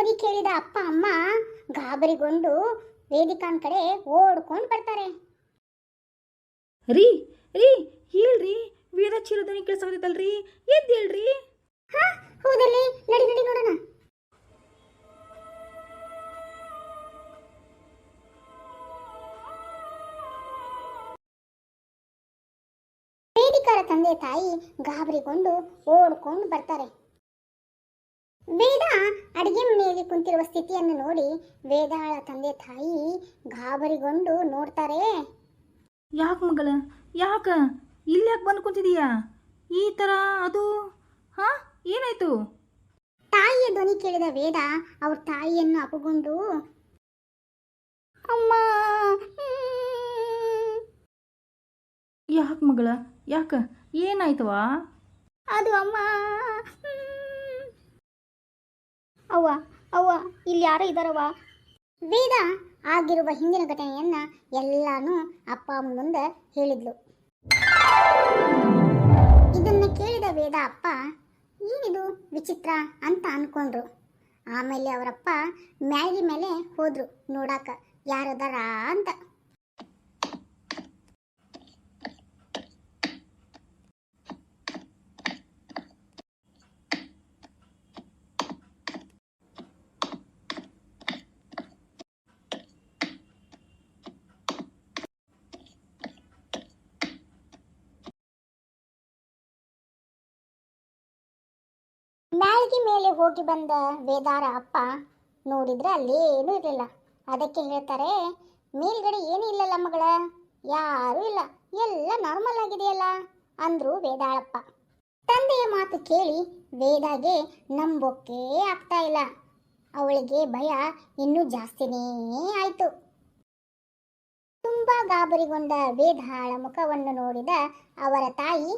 ಧ್ವನಿ ಕೇಳಿದ ಅಪ್ಪ ಅಮ್ಮ ಗಾಬರಿಗೊಂಡು ವೇದಿಕಾನ್ ಕಡೆ ಓಡ್ಕೊಂಡು ಬರ್ತಾರೆ. ರೀ ರೀ ಹೇಳ್ರಿ, ವೇದ ಚಿರಧ್ವನಿ ಕೇಳಿಸೋದಲ್ರಿ, ಎದ್ದು ಹೇಳ್ರಿ. ಹಾ ಹೌದಲ್ಲಿ, ನಡಿ ನಡಿ ನೋಡೋಣ. ವೇದಿಕರ ತಂದೆ ತಾಯಿ ಗಾಬರಿಗೊಂಡು ಓಡ್ಕೊಂಡು ಬರ್ತಾರೆ. ವೇದ ಅಡಿಗೆ ಮನೆಯಲ್ಲಿ ಕುಂತಿರುವ ಸ್ಥಿತಿಯನ್ನು ನೋಡಿ ವೇದಾಳ ತಂದೆ ತಾಯಿ ಗಾಬರಿಗೊಂಡು ನೋಡ್ತಾರೆ. ಯಾಕೆ ಮಗಳ, ಯಾಕ ಇಲ್ಲಿ ಯಾಕೆ ಬಂದು ಕುಂತಿದೀಯಾ ಈ ಥರ? ಅದು ಹಾ ಏನಾಯ್ತು? ತಾಯಿಯ ಧ್ವನಿ ಕೇಳಿದ ವೇದ ಅವ್ರ ತಾಯಿಯನ್ನು ಅಪಗೊಂಡು, ಅಮ್ಮ. ಯಾಕೆ ಮಗಳ, ಯಾಕ ಏನಾಯ್ತವಾ? ಅದು ಅಮ್ಮ. ಅವ್ವ ಅವ್ವ, ಇಲ್ಲಿ ಯಾರೋ ಇದ್ದಾರವ್ವ. ವೇದ ಆಗಿರುವ ಹಿಂದಿನ ಘಟನೆಯನ್ನ ಎಲ್ಲಾನು ಅಪ್ಪ ಮುಂದೆ ಹೇಳಿದ್ಲು. ಇದನ್ನ ಕೇಳಿದ ವೇದ ಅಪ್ಪ ಏನಿದು ವಿಚಿತ್ರ ಅಂತ ಅನ್ಕೊಂಡ್ರು. ಆಮೇಲೆ ಅವರಪ್ಪ ಮ್ಯಾಗಿ ಮೇಲೆ ಹೋದ್ರು ನೋಡಾಕ ಯಾರದಾರ ಅಂತ. ಮ್ಯಾಳ್ಗಿ ಮೇಲೆ ಹೋಗಿ ಬಂದ ವೇದಾರ ಅಪ್ಪ ನೋಡಿದ್ರೆ ಅಲ್ಲೇನೂ ಇರಲಿಲ್ಲ. ಅದಕ್ಕೆ ಹೇಳ್ತಾರೆ, ಮೇಲ್ಗಡೆ ಏನೂ ಇಲ್ಲಲ್ಲ ಮಗಳ, ಯಾರೂ ಇಲ್ಲ, ಎಲ್ಲ ನಾರ್ಮಲ್ ಆಗಿದೆಯಲ್ಲ ಅಂದ್ರು ವೇದಾಳಪ್ಪ. ತಂದೆಯ ಮಾತು ಕೇಳಿ ವೇದಾಗೆ ನಂಬೋಕೆ ಆಗ್ತಾ ಇಲ್ಲ. ಅವಳಿಗೆ ಭಯ ಇನ್ನೂ ಜಾಸ್ತಿನೇ ಆಯಿತು. ತುಂಬಾ ಗಾಬರಿಗೊಂಡ ವೇದಾಳ ಮುಖವನ್ನು ನೋಡಿದ ಅವರ ತಾಯಿ,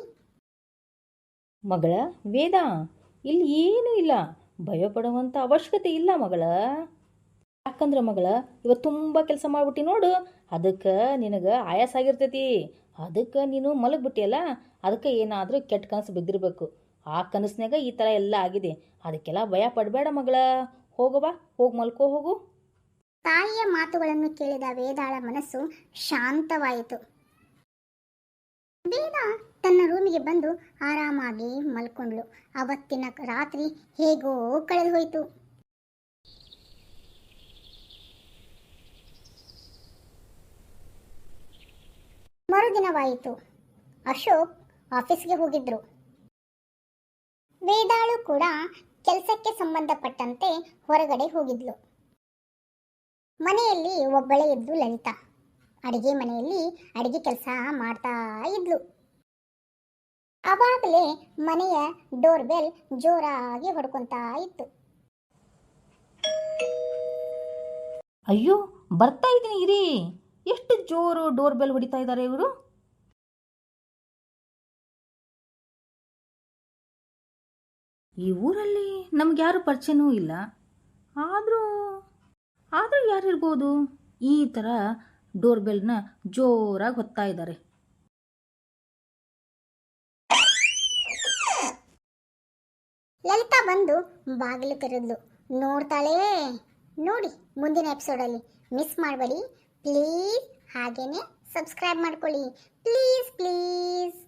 ಮಗಳ ವೇದ, ಇಲ್ಲಿ ಏನೂ ಇಲ್ಲ, ಭಯಪಡುವಂಥ ಅವಶ್ಯಕತೆ ಇಲ್ಲ ಮಗಳ. ಯಾಕಂದ್ರೆ ಮಗಳ, ಇವತ್ತು ತುಂಬ ಕೆಲಸ ಮಾಡಿಬಿಟ್ಟು ನೋಡು, ಅದಕ್ಕೆ ನಿನಗೆ ಆಯಾಸ ಆಗಿರ್ತೈತಿ. ಅದಕ್ಕೆ ನೀನು ಮಲಗಿಬಿಟ್ಟಿಯಲ್ಲ, ಅದಕ್ಕೆ ಏನಾದರೂ ಕೆಟ್ಟ ಕನಸು ಬಿದ್ದಿರಬೇಕು. ಆ ಕನಸಿನಾಗ ಈ ಥರ ಎಲ್ಲ ಆಗಿದೆ. ಅದಕ್ಕೆಲ್ಲ ಭಯ ಪಡಬೇಡ ಮಗಳ. ಹೋಗವಾ, ಹೋಗಿ ಮಲ್ಕೋ ಹೋಗು. ತಾಯಿಯ ಮಾತುಗಳನ್ನು ಕೇಳಿದ ವೇದಾಳ ಮನಸ್ಸು ಶಾಂತವಾಯಿತು. ವೇದ ತನ್ನ ರೂಮಿಗೆ ಬಂದು ಆರಾಮಾಗಿ ಮಲ್ಕೊಂಡ್ಳು. ಅವತ್ತಿನ ರಾತ್ರಿ ಹೇಗೋ ಕಳೆದು ಹೋಯಿತು. ಮರುದಿನವಾಯಿತು. ಅಶೋಕ್ ಆಫೀಸ್ಗೆ ಹೋಗಿದ್ರು. ವೇದಾಳು ಕೂಡ ಕೆಲಸಕ್ಕೆ ಸಂಬಂಧಪಟ್ಟಂತೆ ಹೊರಗಡೆ ಹೋಗಿದ್ಲು. ಮನೆಯಲ್ಲಿ ಒಬ್ಬಳೇ ಇದ್ಲು ಲಲಿತಾ. ಅಡಿಗೆ ಮನೆಯಲ್ಲಿ ಅಡಿಗೆ ಕೆಲಸ ಮಾಡ್ತಾ ಇದ್ಲು. ಅವಾಗಲೇ ಮನೆಯ ಡೋರ್ ಬೆಲ್ ಜೋರಾಗಿ ಹೊಡ್ಕೊಂತಾ ಇತ್ತು. ಅಯ್ಯೋ, ಬರ್ತಾ ಇದ್ದೀನಿ ಇರಿ. ಎಷ್ಟು ಜೋರು ಡೋರ್ ಬೆಲ್ ಹೊಡಿತಾ ಇದ್ದಾರೆ ಇವರು. ಈ ಊರಲ್ಲಿ ನಮ್ಗೆ ಯಾರು ಪರಿಚಯನೂ ಇಲ್ಲ. ಆದರೂ ಯಾರಿರ್ಬೋದು ಈ ಥರ ಡೋರ್ ಬೆಲ್ನ ಜೋರಾಗಿ ಹೊತ್ತಾ ಇದ್ದಾರೆ. ಲಲಿತಾ ಬಂದು ಬಾಗಿಲು ತೆರೆದ್ಲು. ನೋಡ್ತಾಳೆ. ನೋಡಿ ಮುಂದಿನ ಎಪಿಸೋಡಲ್ಲಿ. ಮಿಸ್ ಮಾಡಬೇಡಿ ಪ್ಲೀಸ್. ಹಾಗೇನೆ ಸಬ್ಸ್ಕ್ರೈಬ್ ಮಾಡ್ಕೊಳ್ಳಿ ಪ್ಲೀಸ್ ಪ್ಲೀಸ್.